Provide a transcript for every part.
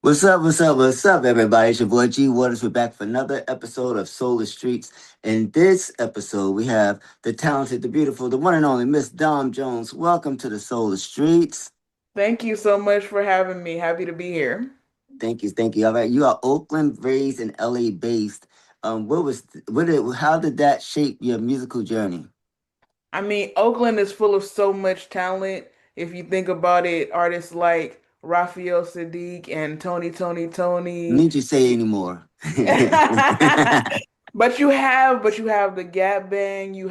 What's up? What's up? What's up, everybody? It's your boy G Waterz. We're back for another episode of Solar Streets. In this episode, we have the talented, the beautiful, the one and only Miss Dom Jones. Welcome to the Solar Streets. Thank you so much for having me. Happy to be here. Thank you, thank you. All right, you are Oakland raised and LA based. How did that shape your musical journey? I mean, Oakland is full of so much talent. If you think about it, artists like Raphael Sadiq and Tony. Need you say anymore? But you have the Gap Bang,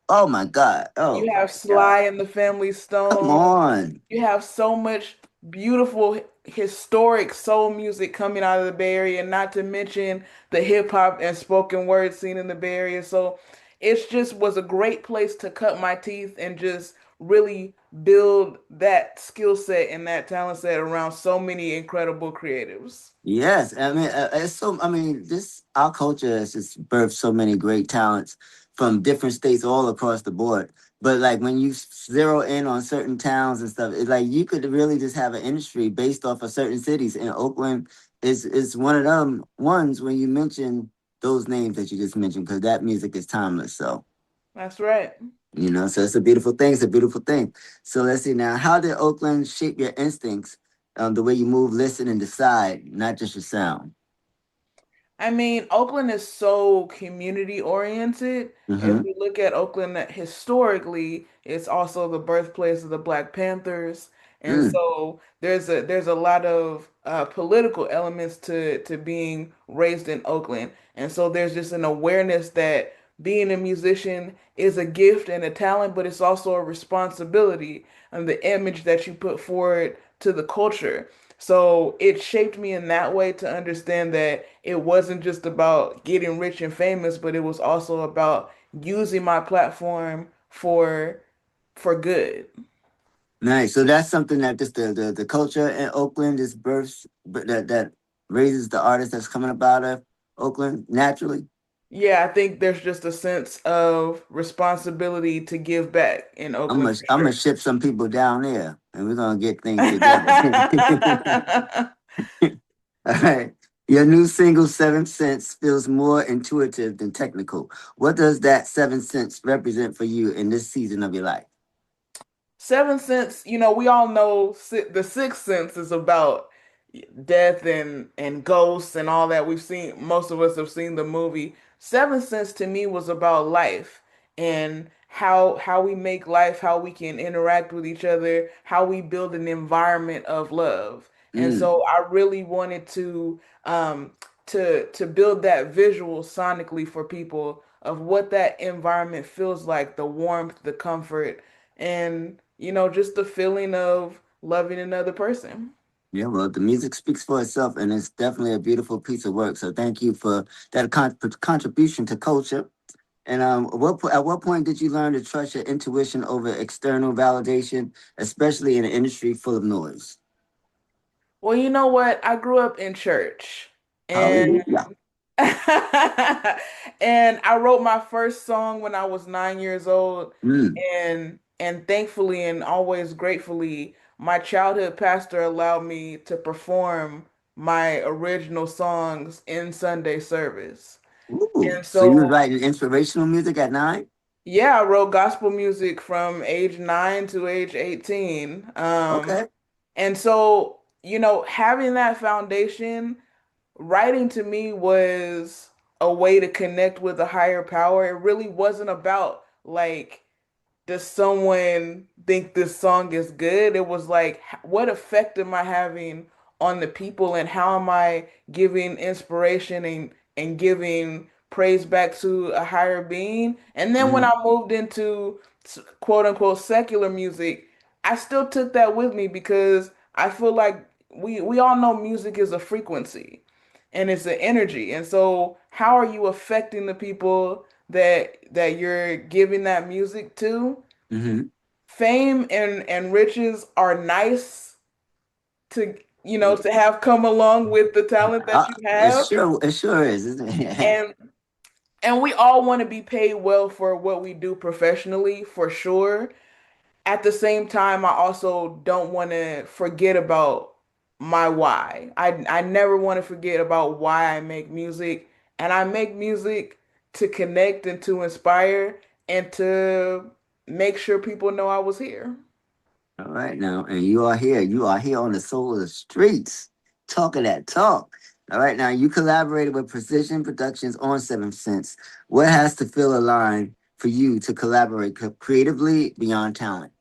Oh my God! you Oh have my God! Sly and the Family Come Stone. on! You have so much beautiful historic soul music coming out of the Bay Area, not to mention the hip hop and spoken word scene in the Bay Area. So it just was a great place to cut my teeth and just really build that skill set and that talent set around so many incredible creatives. Yes, I mean, it's so. I mean, this our culture has just birthed so many great talents from different states all across the board. But like when you zero in on certain towns and stuff, it's like you could really just have an industry based off of certain cities. And Oakland is one of them ones when you mention those names that you just mentioned because that music is timeless. So That's right. so it's a beautiful thing. It's a beautiful thing. So let's see now. How did Oakland shape your instincts? The way you move, listen, and decide, not just your sound. I mean, Oakland is so community oriented. If Mm-hmm. we look at Oakland historically, it's also the birthplace of the Black Panthers. And Mm. so there's a lot of political elements to being raised in Oakland. And so there's just an awareness that being a musician is a gift and a talent, but it's also a responsibility and the image that you put forward to the culture. So it shaped me in that way to understand that it wasn't just about getting rich and famous, but it was also about using my platform for good. Nice. So that's something that just the culture in Oakland is births, but that raises the artist that's coming up out of Oakland naturally. Yeah, I think there's just a sense of responsibility to give back in Oakland for I'm gonna sure. ship some people down there, and we're gonna get things together. All right. Your new single, Seven Cents, feels more intuitive than technical. What does that 7 cents represent for you in this season of your life? Seven Sense, we all know the Sixth Sense is about death and ghosts and all that. We've seen, most of us have seen the movie. Seven Sense to me was about life and how we make life, how we can interact with each other, how we build an environment of love. And Mm. so I really wanted to build that visual sonically for people of what that environment feels like, the warmth, the comfort, and just the feeling of loving another person. Yeah, well, the music speaks for itself, and it's definitely a beautiful piece of work. So, thank you for that contribution to culture. And at what point did you learn to trust your intuition over external validation, especially in an industry full of noise? Well, you know what? I grew up in church, and Hallelujah. and I wrote my first song when I was 9 years old, Mm. and thankfully and always gratefully, my childhood pastor allowed me to perform my original songs in Sunday service. Ooh, And so you was so, writing inspirational music at 9? yeah, I wrote gospel music from age 9 to age 18. Okay. And so, having that foundation, writing to me was a way to connect with a higher power. It really wasn't about like, does someone think this song is good? It was like, what effect am I having on the people and how am I giving inspiration and giving praise back to a higher being? And then when Mm-hmm. I moved into quote unquote secular music, I still took that with me because I feel like we all know music is a frequency and it's an energy. And so how are you affecting the people that you're giving that music to? Mm-hmm. Fame and riches are nice to to have come along with the talent that you have, It sure is, isn't it? and and we all want to be paid well for what we do professionally, for sure. At the same time, I also don't want to forget about my why. I never want to forget about why I make music, and I make music to connect and to inspire and to make sure people know I was here. All right now, and you are here. You are here on the soul of the streets, talking that talk. All right now, you collaborated with Precision Productions on Seventh Sense. What has to feel aligned for you to collaborate creatively beyond talent?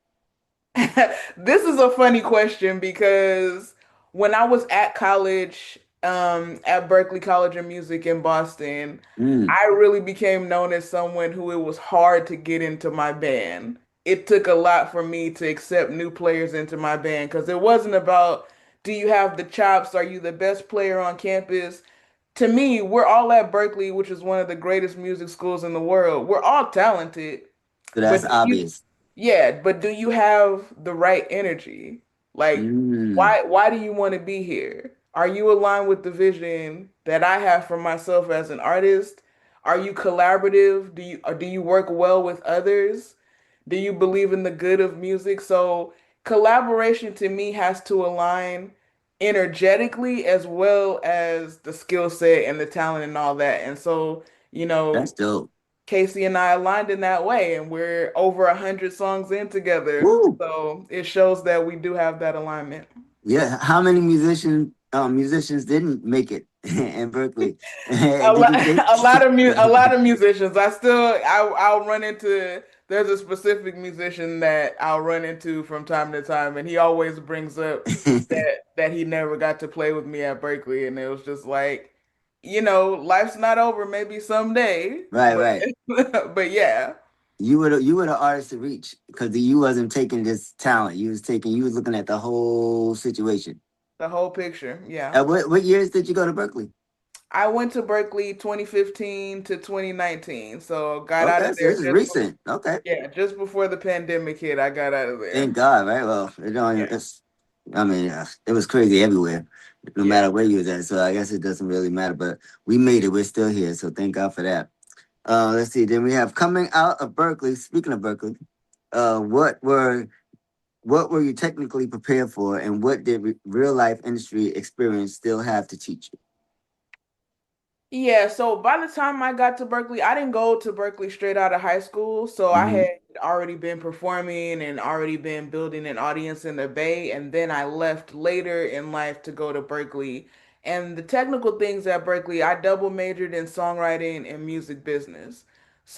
This is a funny question because when I was at college, at Berklee College of Music in Boston, Mm, I really became known as someone who it was hard to get into my band. It took a lot for me to accept new players into my band because it wasn't about, do you have the chops? Are you the best player on campus? To me, we're all at Berklee, which is one of the greatest music schools in the world. We're all talented, so that's but do you obvious. yeah, but do you have the right energy? Like, Mm, why do you want to be here? Are you aligned with the vision that I have for myself as an artist? Are you collaborative? Do you work well with others? Do you believe in the good of music? So collaboration to me has to align energetically as well as the skill set and the talent and all that. And so, you that's know, dope. Casey and I aligned in that way, and we're over 100 songs in together. Woo! So it shows that we do have that alignment. Yeah, how many musicians didn't make it in Berkeley? A Did lot, you think? a lot of musicians. I'll run into. There's a specific musician that I'll run into from time to time, and he always brings up that he never got to play with me at Berkeley, and it was just like, life's not over. Maybe someday, Right, but right. but yeah, You were the artist to reach because you wasn't taking this talent. You was looking at the whole situation. the whole picture. Yeah. What years did you go to Berkeley? I went to Berkeley 2015 to 2019. So got out Okay, of so there this is recent. Okay, just before the pandemic hit, I got out of thank there. God. Right. Well, it don't. Yeah. It's. I mean, it was crazy everywhere, no Yeah. matter where you was at. So I guess it doesn't really matter. But we made it. We're still here. So thank God for that. Let's see. Then we have coming out of Berkeley. Speaking of Berkeley, uh, what were what were you technically prepared for, and what did real life industry experience still have to teach you? Yeah, so by the time I got to Berkeley, I didn't go to Berkeley straight out of high school. So I Hmm. had already been performing and already been building an audience in the Bay. And then I left later in life to go to Berkeley. And the technical things at Berkeley, I double majored in songwriting and music business.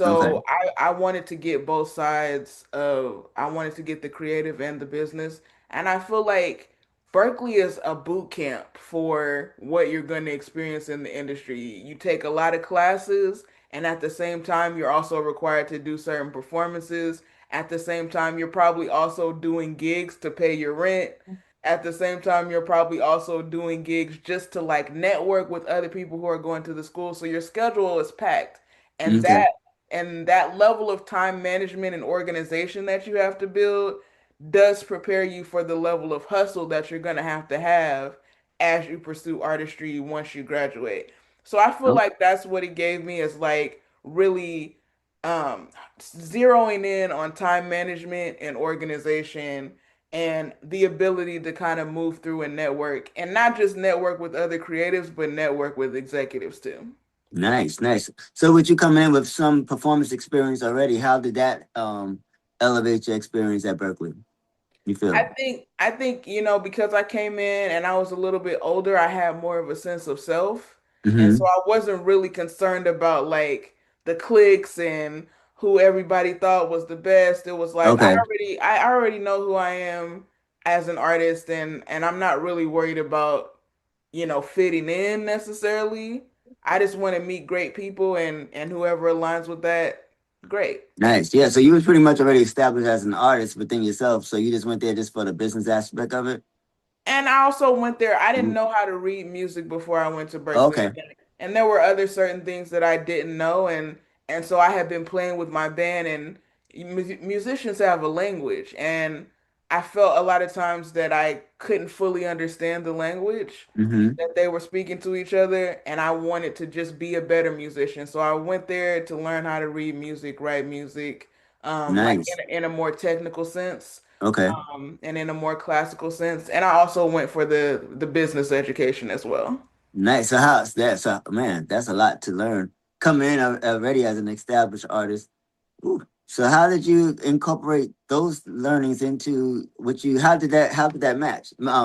Okay. So I wanted to get both sides I wanted to get the creative and the business. And I feel like Berkeley is a boot camp for what you're going to experience in the industry. You take a lot of classes, and at the same time, you're also required to do certain performances. At the same time, you're probably also doing gigs to pay your rent. At the same time, you're probably also doing gigs just to like network with other people who are going to the school. So your schedule is packed. And Okay. that level of time management and organization that you have to build does prepare you for the level of hustle that you're going to have as you pursue artistry once you graduate. So I feel Oh, like that's what it gave me is like really zeroing in on time management and organization and the ability to kind of move through and network and not just network with other creatives, but network with executives too. nice, nice. So, with you coming in with some performance experience already, how did that elevate your experience at Berkeley? You feel? I think because I came in and I was a little bit older, I had more of a sense of self. And so Hmm. I wasn't really concerned about like the cliques and who everybody thought was the best. It was like Okay. I already know who I am as an artist and I'm not really worried about, fitting in necessarily. I just want to meet great people and whoever aligns with that, great. Nice. Yeah. So you was pretty much already established as an artist within yourself. So you just went there just for the business aspect of it. And I also went there. I didn't Mhm. know how to read music before I went to Berkeley. Okay. And there were other certain things that I didn't know and so I had been playing with my band and musicians have a language and I felt a lot of times that I couldn't fully understand the language Hmm. that they were speaking to each other and I wanted to just be a better musician. So I went there to learn how to read music, write music, like Nice. in a more technical sense. Okay. and in a more classical sense. And I also went for the business education as well. Nice. So how's that? So man, that's a lot to learn. Coming in already as an established artist. Ooh. So how did you incorporate those learnings into what you? How did that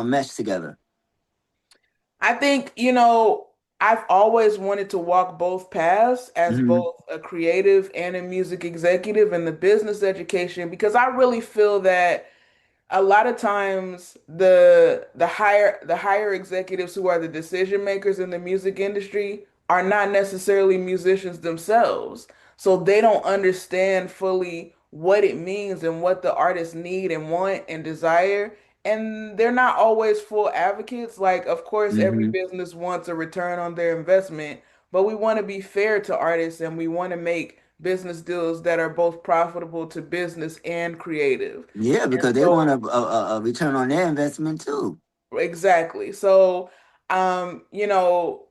mesh together? I think, I've always wanted to walk both paths as Hmm. both a creative and a music executive in the business education because I really feel that a lot of times the higher executives who are the decision makers in the music industry are not necessarily musicians themselves. So they don't understand fully what it means and what the artists need and want and desire. And they're not always full advocates. Like, of course, every Hmm. business wants a return on their investment, but we want to be fair to artists and we want to make business deals that are both profitable to business and creative. Yeah, And because they want so, a return on their investment too. exactly. So, um, you know,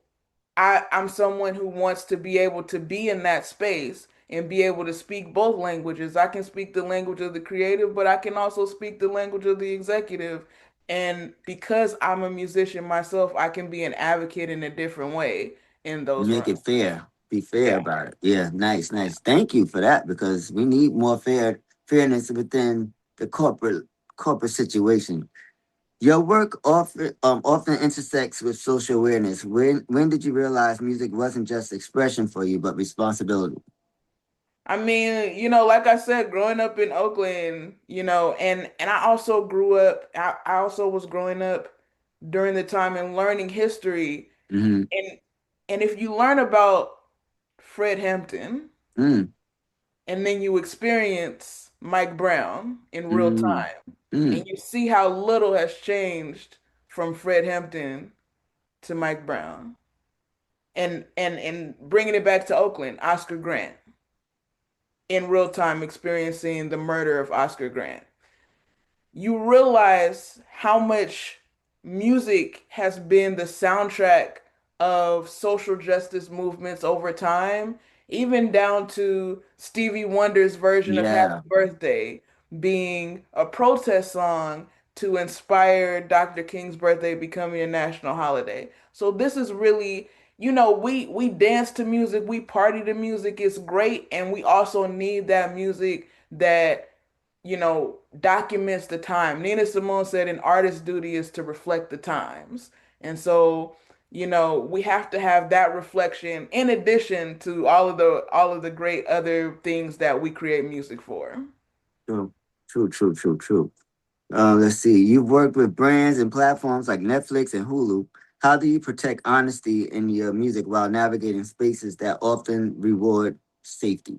I'm someone who wants to be able to be in that space and be able to speak both languages. I can speak the language of the creative, but I can also speak the language of the executive. And because I'm a musician myself, I can be an advocate in a different way in those Make realms. it fair. Be fair Yeah. about it. Yeah, nice, nice. Thank you for that because we need more fairness within the corporate situation. Your work often intersects with social awareness. When did you realize music wasn't just expression for you, but responsibility? I mean, like I said, growing up in Oakland, and I also grew up, I also was growing up during the time and learning history. Mm-hmm. And and if you learn about Fred Hampton Mm, and then you experience Mike Brown in real mm, time, and mm. you see how little has changed from Fred Hampton to Mike Brown, and bringing it back to Oakland, Oscar Grant in real time experiencing the murder of Oscar Grant, you realize how much music has been the soundtrack of social justice movements over time, even down to Stevie Wonder's version of Happy Yeah, Birthday being a protest song to inspire Dr. King's birthday becoming a national holiday. So this is really, we dance to music, we party to music, it's great, and we also need that music that documents the time. Nina Simone said an artist's duty is to reflect the times. And so, we have to have that reflection in addition to all of the great other things that we create music for. true, true, true, true, true. Let's see. You've worked with brands and platforms like Netflix and Hulu. How do you protect honesty in your music while navigating spaces that often reward safety?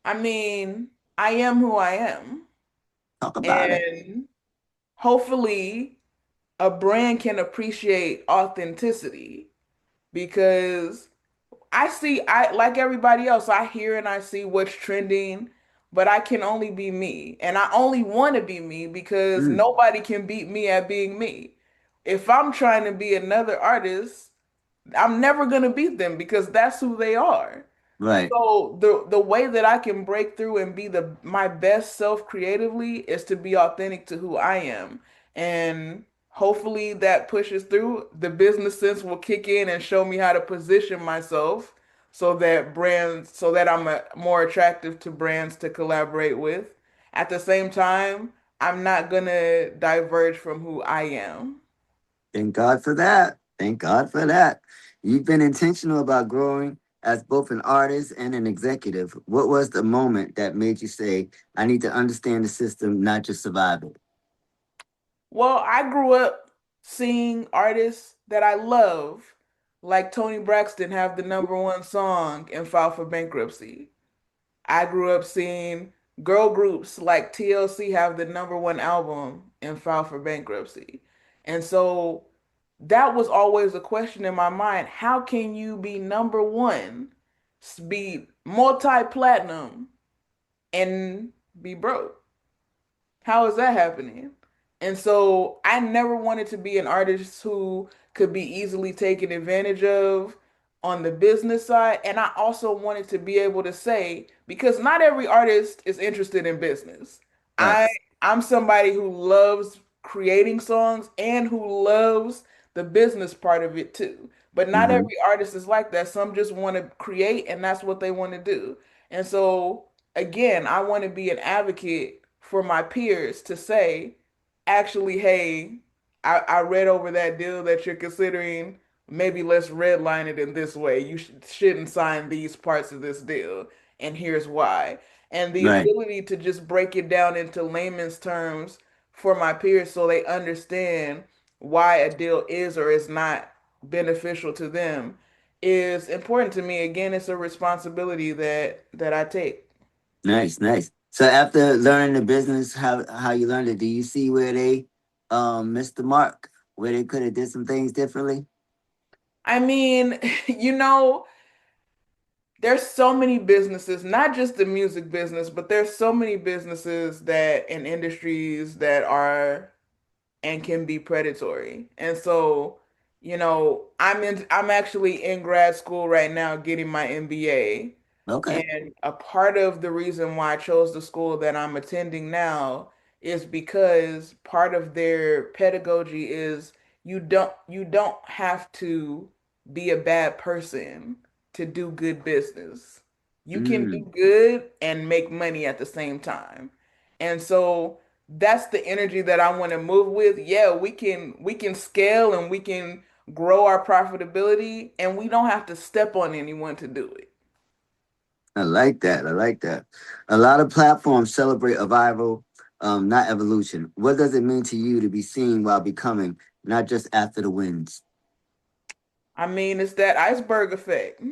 I mean, I am who I am. Talk about it. And hopefully a brand can appreciate authenticity because I like everybody else, I hear and I see what's trending, but I can only be me. And I only want to be me because Mm, nobody can beat me at being me. If I'm trying to be another artist, I'm never gonna beat them because that's who they are. right. So the way that I can break through and be my best self creatively is to be authentic to who I am. And hopefully that pushes through. The business sense will kick in and show me how to position myself so that I'm more attractive to brands to collaborate with. At the same time, I'm not gonna diverge from who I am. Thank God for that. Thank God for that. You've been intentional about growing as both an artist and an executive. What was the moment that made you say, I need to understand the system, not just survive it? Well, I grew up seeing artists that I love, like Tony Braxton, have the number one song and file for bankruptcy. I grew up seeing girl groups like TLC have the number one album and file for bankruptcy. And so that was always a question in my mind. How can you be number one, be multi-platinum, and be broke? How is that happening? And so I never wanted to be an artist who could be easily taken advantage of on the business side. And I also wanted to be able to say, because not every artist is interested in business. I Facts. I'm somebody who loves creating songs and who loves the business part of it too. But not Mm-hmm. every artist is like that. Some just want to create and that's what they want to do. And so again, I want to be an advocate for my peers to say, actually, hey, I read over that deal that you're considering. Maybe let's redline it in this way. You shouldn't sign these parts of this deal, and here's why. And the Right. ability to just break it down into layman's terms for my peers so they understand why a deal is or is not beneficial to them is important to me. Again, it's a responsibility that I take. Nice, nice. So after learning the business, how you learned it, do you see where they missed the mark, where they could have did some things differently? I mean, you know, there's so many businesses, not just the music business, but there's so many businesses that and industries that are and can be predatory. And so, I'm actually in grad school right now getting my MBA. Okay. And a part of the reason why I chose the school that I'm attending now is because part of their pedagogy is you don't have to be a bad person to do good business. You can do Mm, good and make money at the same time. And so that's the energy that I want to move with. Yeah, we can scale and we can grow our profitability and we don't have to step on anyone to do it. I like that. I like that. A lot of platforms celebrate a viral, not evolution. What does it mean to you to be seen while becoming, not just after the wins? I mean, it's that iceberg effect.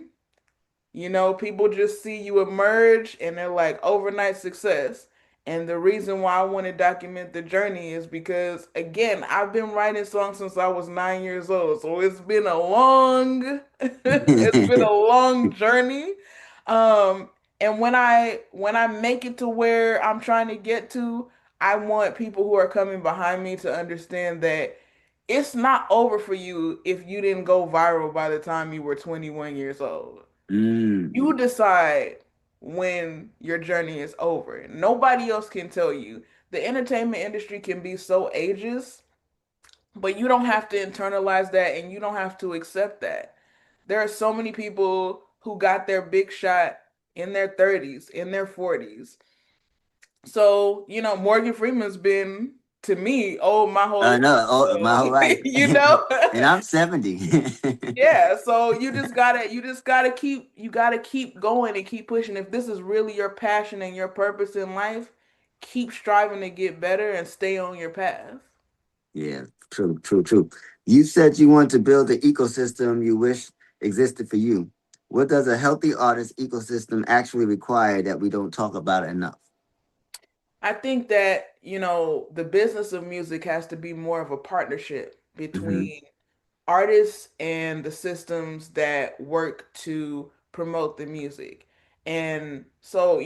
People just see you emerge and they're like overnight success. And the reason why I want to document the journey is because, again, I've been writing songs since I was 9 years old. So it's been a long, it's been a long journey. Um, and when I make it to where I'm trying to get to, I want people who are coming behind me to understand that it's not over for you if you didn't go viral by the time you were 21 years old. Mm, You decide when your journey is over. Nobody else can tell you. The entertainment industry can be so ageist, but you don't have to internalize that and you don't have to accept that. There are so many people who got their big shot in their 30s, in their 40s. So, Morgan Freeman's been to me old my whole life. no, oh, my So, whole life. you know? And I'm 70. Yeah, so you just gotta keep going and keep pushing. If this is really your passion and your purpose in life, keep striving to get better and stay on your path. Yeah, true, true, true. You said you want to build an ecosystem you wish existed for you. What does a healthy artist ecosystem actually require that we don't talk about enough? I think that, the business of music has to be more of a partnership Mm-hmm. between artists and the systems that work to promote the music. And so,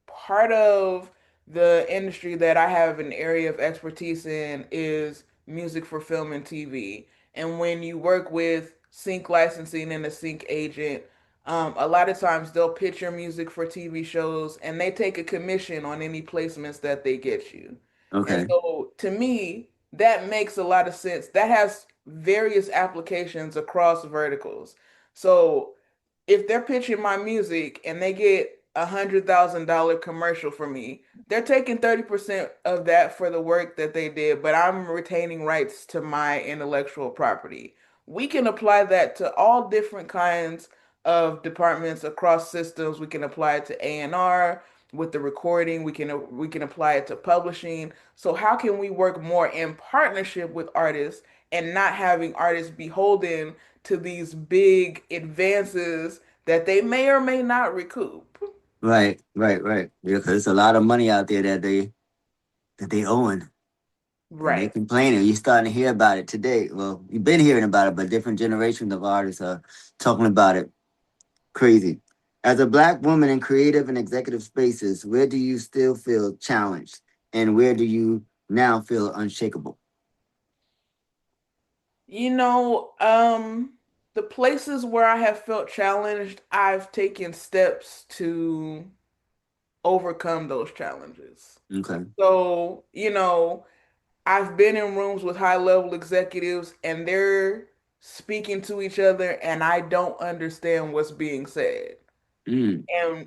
part of the industry that I have an area of expertise in is music for film and TV. And when you work with sync licensing and a sync agent, a lot of times they'll pitch your music for TV shows and they take a commission on any placements that they get you. And Okay. so to me, that makes a lot of sense. That has various applications across verticals. So if they're pitching my music and they get $100,000 commercial for me, they're taking 30% of that for the work that they did, but I'm retaining rights to my intellectual property. We can apply that to all different kinds of departments across systems. We can apply it to A&R with the recording. We can apply it to publishing. So how can we work more in partnership with artists and not having artists beholden to these big advances that they may or may not recoup. Right, right, right. Because there's a lot of money out there that they owing and they Right. complaining. You're starting to hear about it today. Well, you've been hearing about it, but different generations of artists are talking about it. Crazy. As a black woman in creative and executive spaces, where do you still feel challenged? And where do you now feel unshakable? You know, the places where I have felt challenged, I've taken steps to overcome those challenges. Okay. So, I've been in rooms with high level executives and they're speaking to each other and I don't understand what's being said. Mm,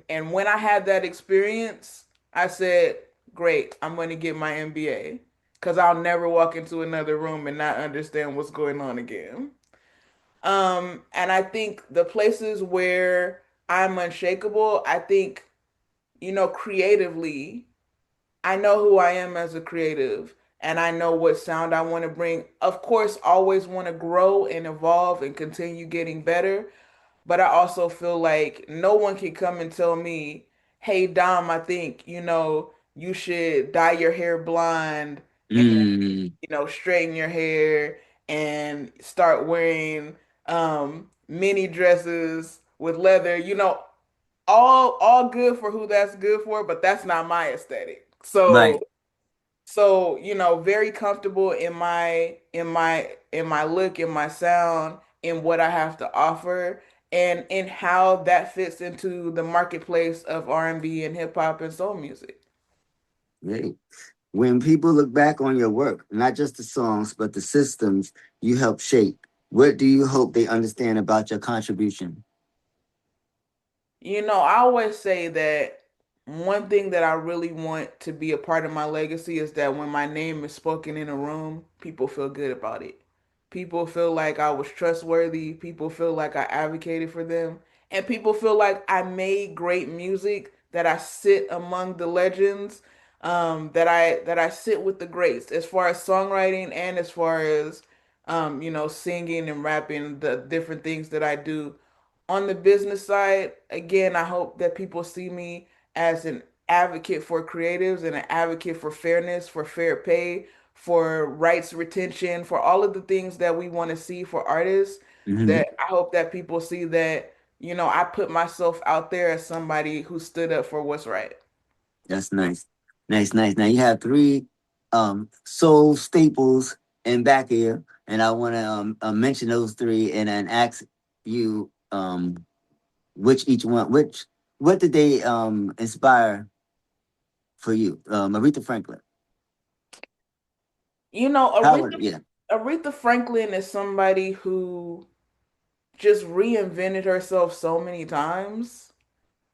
And when I had that experience, I said, "Great, I'm going to get my MBA because I'll never walk into another room and not understand what's going on again." And I think the places where I'm unshakable, I think, creatively, I know who I am as a creative and I know what sound I want to bring. Of course, always want to grow and evolve and continue getting better. But I also feel like no one can come and tell me, "Hey, Dom, I think, you should dye your hair blonde and, mm, straighten your hair and start wearing mini dresses with leather." All good for who that's good for, but that's not my aesthetic. So right. so, very comfortable in my look, in my sound, in what I have to offer, and in how that fits into the marketplace of R&B and hip hop and soul music. Great. When people look back on your work, not just the songs, but the systems you help shape, what do you hope they understand about your contribution? I always say that one thing that I really want to be a part of my legacy is that when my name is spoken in a room, people feel good about it. People feel like I was trustworthy. People feel like I advocated for them. And people feel like I made great music, that I sit among the legends, that I sit with the greats as far as songwriting and as far as singing and rapping, the different things that I do. On the business side, again, I hope that people see me as an advocate for creatives and an advocate for fairness, for fair pay, for rights retention, for all of the things that we want to see for artists. Hmm. That I hope that people see that, I put myself out there as somebody who stood up for what's right. That's nice. Nice, nice. Now you have three soul staples in back here, and I want to mention those three and then ask you which each one, which what did they inspire for you? Aretha Franklin. You know, How Aretha would yeah. Aretha Franklin is somebody who just reinvented herself so many times.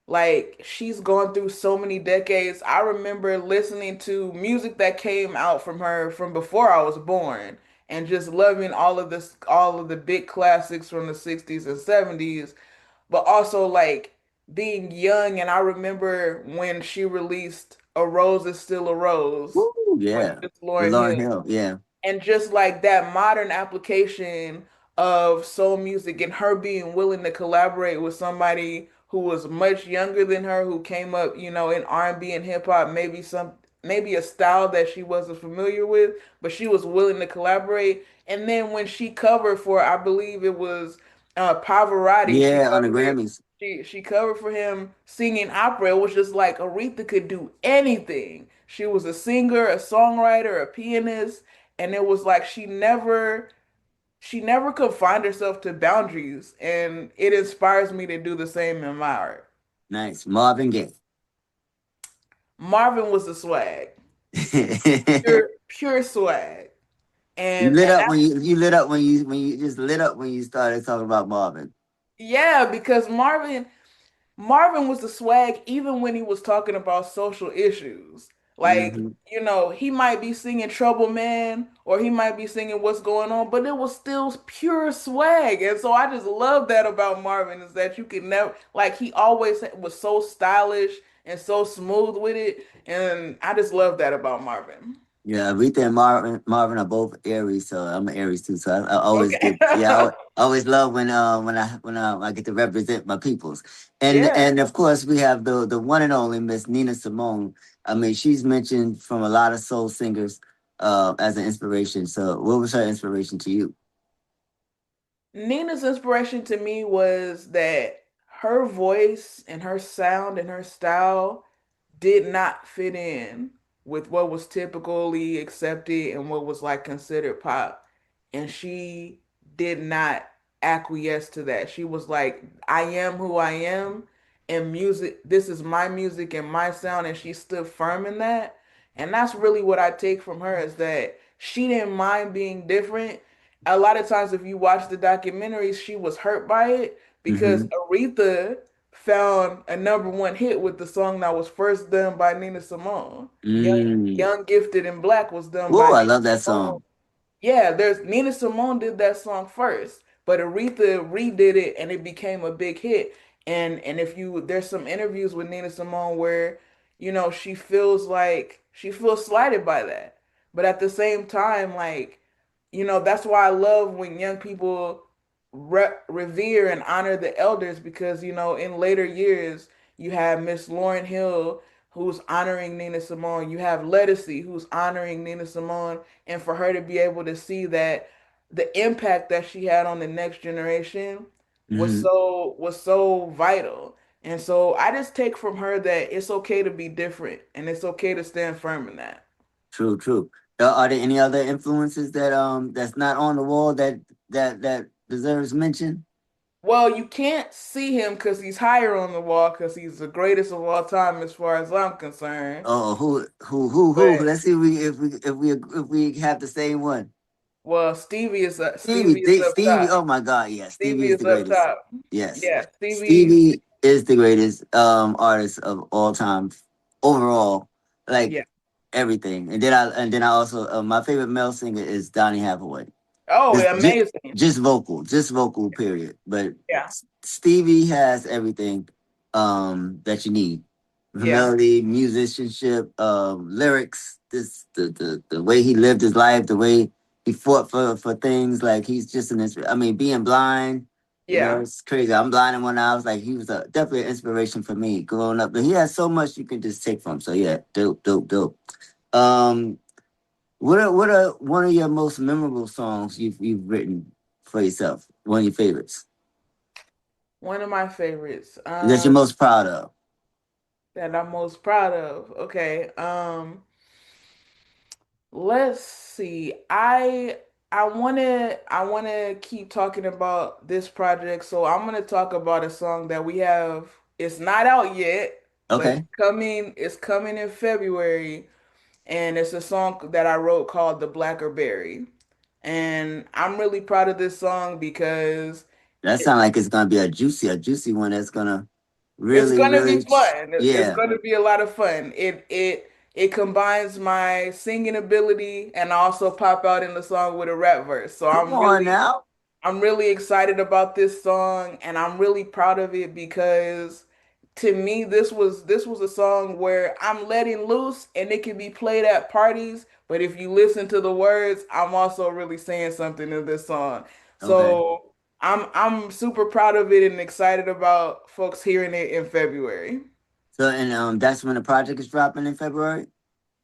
Like, she's gone through so many decades. I remember listening to music that came out from her from before I was born and just loving all of the big classics from the 60s and 70s, but also like being young. And I remember when she released A Rose Is Still a Rose Woo, with yeah. Miss With Lauryn Hill, Lauryn Hill, yeah. and just like that modern application of soul music and her being willing to collaborate with somebody who was much younger than her, who came up, in R&B and hip hop, maybe a style that she wasn't familiar with, but she was willing to collaborate. And then when she covered for, I believe it was Pavarotti, she Yeah, on the covered it. Grammys. She covered for him singing opera. It was just like Aretha could do anything. She was a singer, a songwriter, a pianist, and it was like she never confined herself to boundaries, and it inspires me to do the same in my art. Nice. Marvin Gaye. Marvin was the swag, pure swag, You and lit up when you lit up when you just lit up when you started talking about Marvin. yeah, because Marvin was the swag even when he was talking about social issues. Like, Hmm. he might be singing Trouble Man or he might be singing What's Going On, but it was still pure swag. And so I just love that about Marvin, is that you could never, like, he always was so stylish and so smooth with it. And I just love that about Marvin. Yeah, Rita and Marvin are both Aries, so I'm an Aries too. So I always Okay. get I always love when I get to represent my peoples, Yeah. and of course we have the one and only Miss Nina Simone. I mean, she's mentioned from a lot of soul singers as an inspiration. So what was her inspiration to you? Nina's inspiration to me was that her voice and her sound and her style did not fit in with what was typically accepted and what was like considered pop. And she did not acquiesce to that. She was like, "I am who I am." and music, this is my music and my sound, and she stood firm in that. And that's really what I take from her, is that she didn't mind being different. A lot of times if you watch the documentaries, she was hurt by it because Mm-hmm. Aretha found a #1 hit with the song that was first done by Nina Simone. Mm. Young Gifted and Black was done by Oh, I Nina love that Simone. song. Yeah, there's Nina Simone did that song first, but Aretha redid it and it became a big hit. And if you there's some interviews with Nina Simone where, she feels slighted by that. But at the same time, like, that's why I love when young people revere and honor the elders, because, in later years, you have Miss Lauryn Hill who's honoring Nina Simone. You have Lettucey who's honoring Nina Simone. And for her to be able to see that the impact that she had on the next generation Mm-hmm. was so vital. And so I just take from her that it's okay to be different and it's okay to stand firm in that. True, true. Are there any other influences that that's not on the wall that deserves mention? Well, you can't see him because he's higher on the wall because he's the greatest of all time as far as I'm concerned. Oh, who? But Let's see if we have the same one. well, Stevie, Stevie is up Stevie. top. Oh my God, yeah, Stevie Stevie is the is up greatest. top. Yes, Yeah, Stevie. Stevie is the greatest artist of all time overall. Like Yeah. everything. And then I also my favorite male singer is Donny Hathaway. Oh, Just just amazing. just vocal. Period. But Yeah. Stevie has everything that you need. Yeah. Melody, musicianship, lyrics, the way he lived his life, the way he fought for things. Like he's just I mean, being blind, Yeah. it's crazy. I'm blind in one eye. I was like, he was definitely an inspiration for me growing up. But he has so much you can just take from. So yeah, dope, dope, dope. Um, what are one of your most memorable songs you've written for yourself? One of your favorites One of my favorites. that you're most proud of? That I'm most proud of. Okay. Let's see. I wanna keep talking about this project, so I'm gonna talk about a song that we have. It's not out yet, but Okay, it's coming in February, and it's a song that I wrote called "The Blackberry." And I'm really proud of this song because that sounds like it's gonna be a juicy one. That's gonna it's really, gonna be really, fun. It's yeah. gonna be a lot of fun. It combines my singing ability and I also pop out in the song with a rap verse. So Come on now. I'm really excited about this song and I'm really proud of it because to me this was a song where I'm letting loose and it can be played at parties, but if you listen to the words, I'm also really saying something in this song. Okay. So I'm super proud of it and excited about folks hearing it in February. So and that's when the project is dropping in February.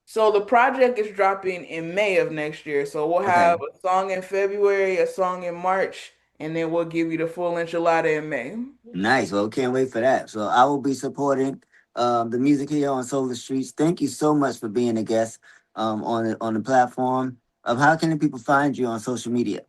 So the project is dropping in May of next year. So we'll have Okay. a song in February, a song in March, and then we'll give you the full enchilada in May. Nice. Well, can't wait for that. So I will be supporting the music here on Solar Streets. Thank you so much for being a guest on the platform. How can the people find you on social media?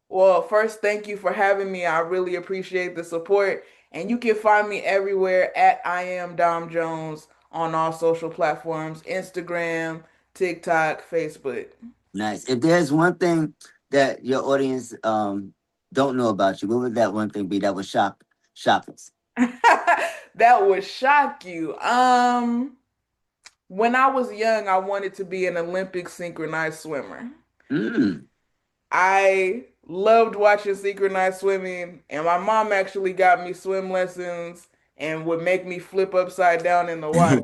Well, first, thank you for having me. I really appreciate the support. And you can find me everywhere at I am Dom Jones on all social platforms, Instagram, TikTok, Facebook. Nice. If there's one thing that your audience don't know about you, what would that one thing be that would shock us? That would shock you. When I was young, I wanted to be an Olympic synchronized swimmer. Mm. I loved watching synchronized swimming, and my mom actually got me swim lessons and would make me flip upside down in the water.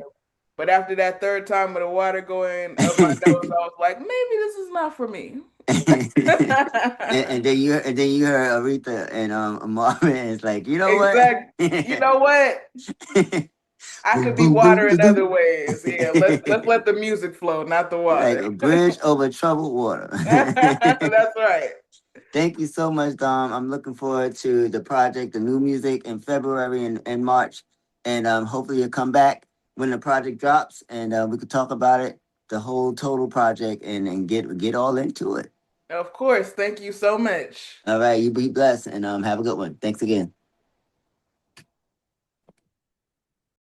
But after that third time of the water going up my nose, I was like, maybe this is not for me. and then you heard Aretha and Marvin, and it's like, you know what? Exactly. You know what? I Boom, could be boom, boom, water doo, in doo. other ways. Yeah, let's let the music flow, not the Like water. a bridge over troubled water. That's right. Thank you so much, Dom. I'm looking forward to the project, the new music in February and March. And hopefully you'll come back when the project drops and we could talk about it, the whole total project, and get all into it. Of course. Thank you so much. All right, you be blessed and have a good one. Thanks again.